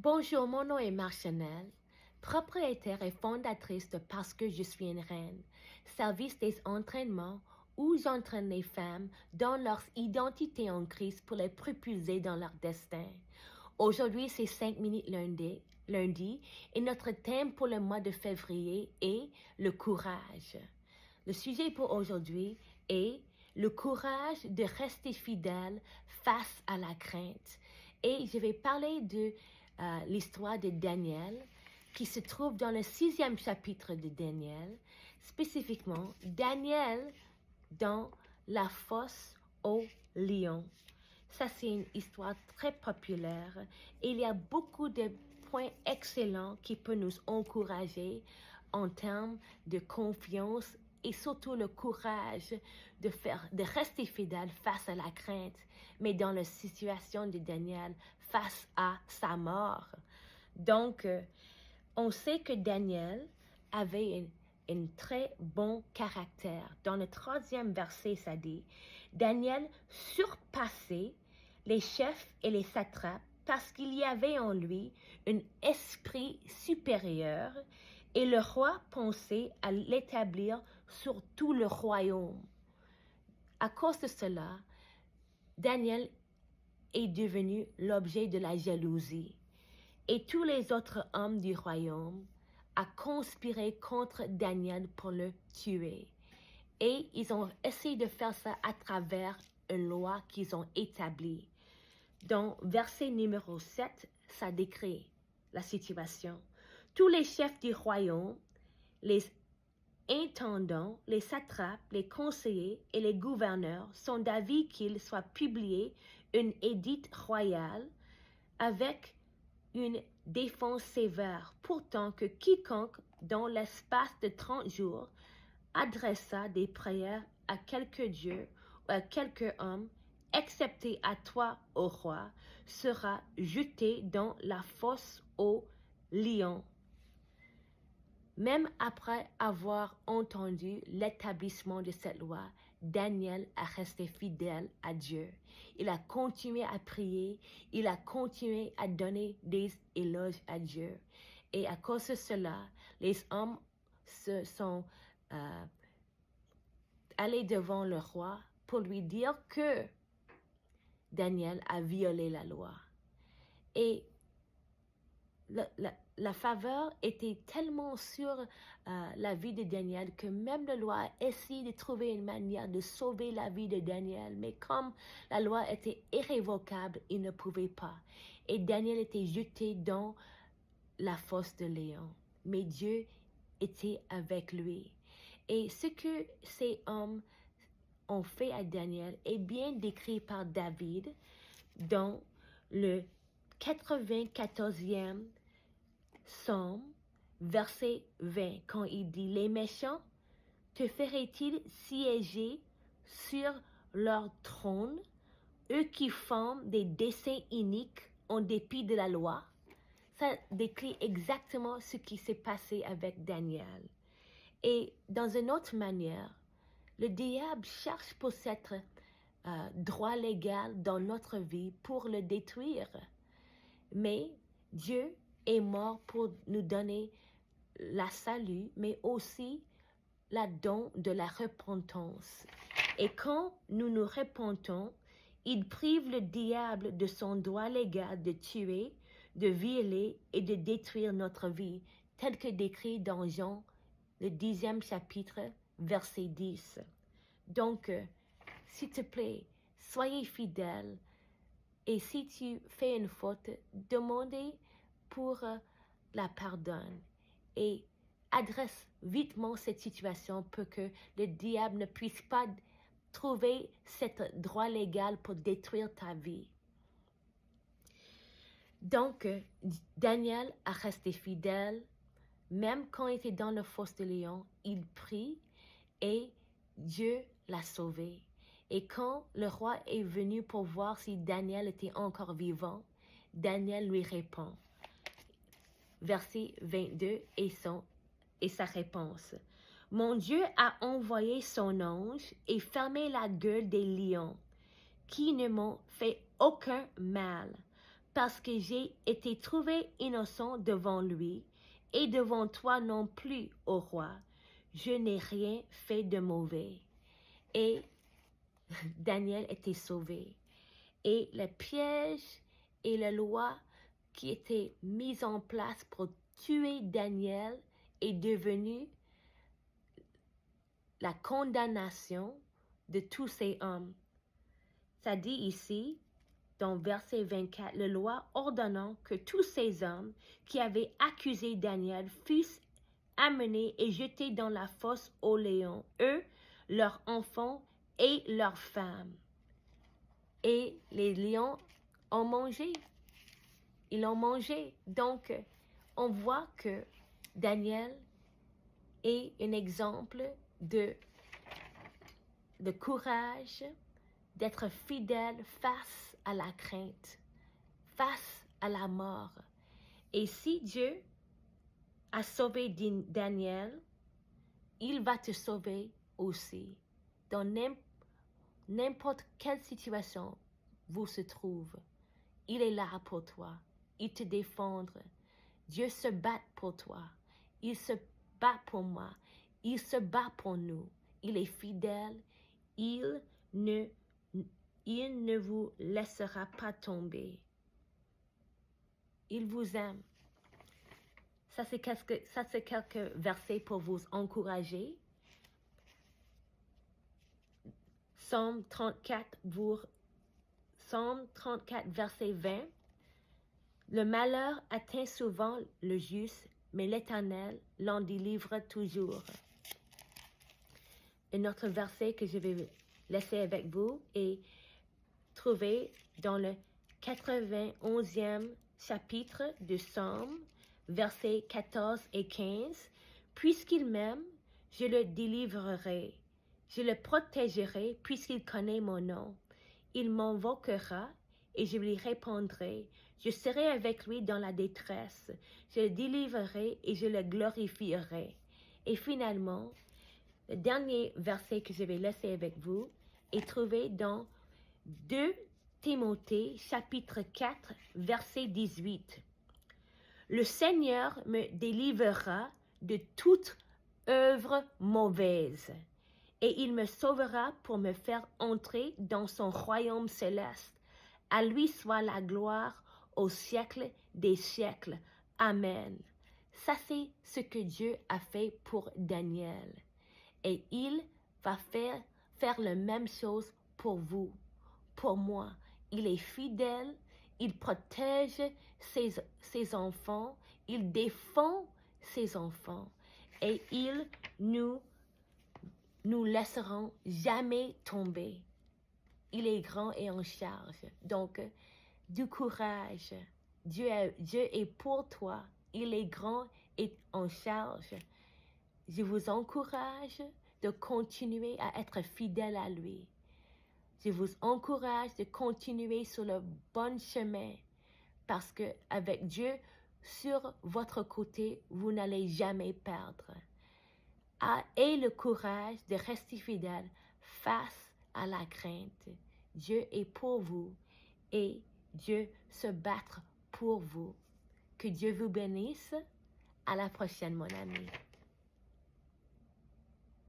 Bonjour, mon nom est Marchanel, propriétaire et fondatrice de Parce que je suis une reine, service des entraînements où j'entraîne les femmes dans leur identité en Christ pour les propulser dans leur destin. Aujourd'hui, c'est 5 minutes lundi et notre thème pour le mois de février est le courage. Le sujet pour aujourd'hui est le courage de rester fidèle face à la crainte. Et je vais parler de l'histoire de Daniel qui se trouve dans le 6e chapitre de Daniel, spécifiquement Daniel dans la fosse aux lions. Ça, c'est une histoire très populaire et il y a beaucoup de points excellents qui peuvent nous encourager en termes de confiance et surtout le courage de rester fidèle face à la crainte, mais dans la situation de Daniel face à sa mort. Donc, on sait que Daniel avait un très bon caractère. Dans le 3e verset, ça dit, Daniel surpassait les chefs et les satrapes parce qu'il y avait en lui un esprit supérieur et le roi pensait à l'établir sur tout le royaume. À cause de cela, Daniel est devenu l'objet de la jalousie et tous les autres hommes du royaume ont conspiré contre Daniel pour le tuer. Et ils ont essayé de faire ça à travers une loi qu'ils ont établie. Dans verset numéro 7, ça décrit la situation. Tous les chefs du royaume, les intendants, les satrapes, les conseillers et les gouverneurs sont d'avis qu'il soit publié une édite royale avec une défense sévère, pourtant que quiconque, dans l'espace de 30 jours, adressa des prières à quelque dieu ou à quelque homme, excepté à toi, ô roi, sera jeté dans la fosse aux lions. Même après avoir entendu l'établissement de cette loi, Daniel a resté fidèle à Dieu. Il a continué à prier, il a continué à donner des éloges à Dieu. Et à cause de cela, les hommes se sont allés devant le roi pour lui dire que Daniel a violé la loi. Et la faveur était tellement sur la vie de Daniel que même la loi a essayé de trouver une manière de sauver la vie de Daniel. Mais comme la loi était irrévocable, il ne pouvait pas. Et Daniel était jeté dans la fosse de lions. Mais Dieu était avec lui. Et ce que ces hommes ont fait à Daniel est bien décrit par David dans le 94e Psaume, verset 20, quand il dit « Les méchants te feraient-ils siéger sur leur trône, eux qui font des desseins iniques en dépit de la loi ?» Ça décrit exactement ce qui s'est passé avec Daniel. Et dans une autre manière, le diable cherche pour cet droit légal dans notre vie pour le détruire. Mais Dieu est mort pour nous donner la salut, mais aussi la don de la repentance. Et quand nous nous repentons, il prive le diable de son droit légal de tuer, de violer et de détruire notre vie, tel que décrit dans Jean, le 10e chapitre, verset 10. Donc, s'il te plaît, soyez fidèles. Et si tu fais une faute, demandez pour la pardonne et adresse vitement cette situation pour que le diable ne puisse pas trouver ce droit légal pour détruire ta vie. Donc, Daniel a resté fidèle, même quand il était dans la fosse de lion, il prie et Dieu l'a sauvé. Et quand le roi est venu pour voir si Daniel était encore vivant, Daniel lui répond. Verset 22 et sa réponse. « Mon Dieu a envoyé son ange et fermé la gueule des lions, qui ne m'ont fait aucun mal. parce que j'ai été trouvé innocent devant lui et devant toi non plus, ô roi. Je n'ai rien fait de mauvais. Et Daniel était sauvé. Et le piège et la loi qui était mise en place pour tuer Daniel est devenu la condamnation de tous ces hommes. Ça dit ici, dans verset 24, la loi ordonnant que tous ces hommes qui avaient accusé Daniel fussent amenés et jetés dans la fosse aux lions, eux, leurs enfants et leurs femmes. Et les lions ont mangé. Ils l'ont mangé. Donc, on voit que Daniel est un exemple de courage, d'être fidèle face à la crainte, face à la mort. Et si Dieu a sauvé Daniel, il va te sauver aussi. Dans n'importe quelle situation vous se trouve, il est là pour toi. Il te défendre. Dieu se bat pour toi. Il se bat pour moi. Il se bat pour nous. Il est fidèle. Il ne vous laissera pas tomber. Il vous aime. Ça, c'est quelques versets pour vous encourager. Psaume 34, verset 20. Le malheur atteint souvent le juste, mais l'Éternel l'en délivre toujours. Un autre verset que je vais laisser avec vous est trouvé dans le 91e chapitre du Psaume, versets 14 et 15. Puisqu'il m'aime, je le délivrerai. Je le protégerai puisqu'il connaît mon nom. Il m'invoquera et je lui répondrai. Je serai avec lui dans la détresse. Je le délivrerai et je le glorifierai. Et finalement, le dernier verset que je vais laisser avec vous est trouvé dans 2 Timothée, chapitre 4, verset 18. Le Seigneur me délivrera de toute œuvre mauvaise, et il me sauvera pour me faire entrer dans son royaume céleste. À lui soit la gloire au siècle des siècles. Amen. Ça, c'est ce que Dieu a fait pour Daniel. Et il va faire la même chose pour vous, pour moi. Il est fidèle, il protège ses enfants, il défend ses enfants. Et il nous laisserons jamais tomber. Il est grand et en charge. Donc, du courage. Dieu est pour toi. Il est grand et en charge. Je vous encourage de continuer à être fidèle à lui. Je vous encourage de continuer sur le bon chemin parce que avec Dieu sur votre côté, vous n'allez jamais perdre. Ayez le courage de rester fidèle face à la crainte. Dieu est pour vous et Dieu se battra pour vous. Que Dieu vous bénisse. À la prochaine, mon ami.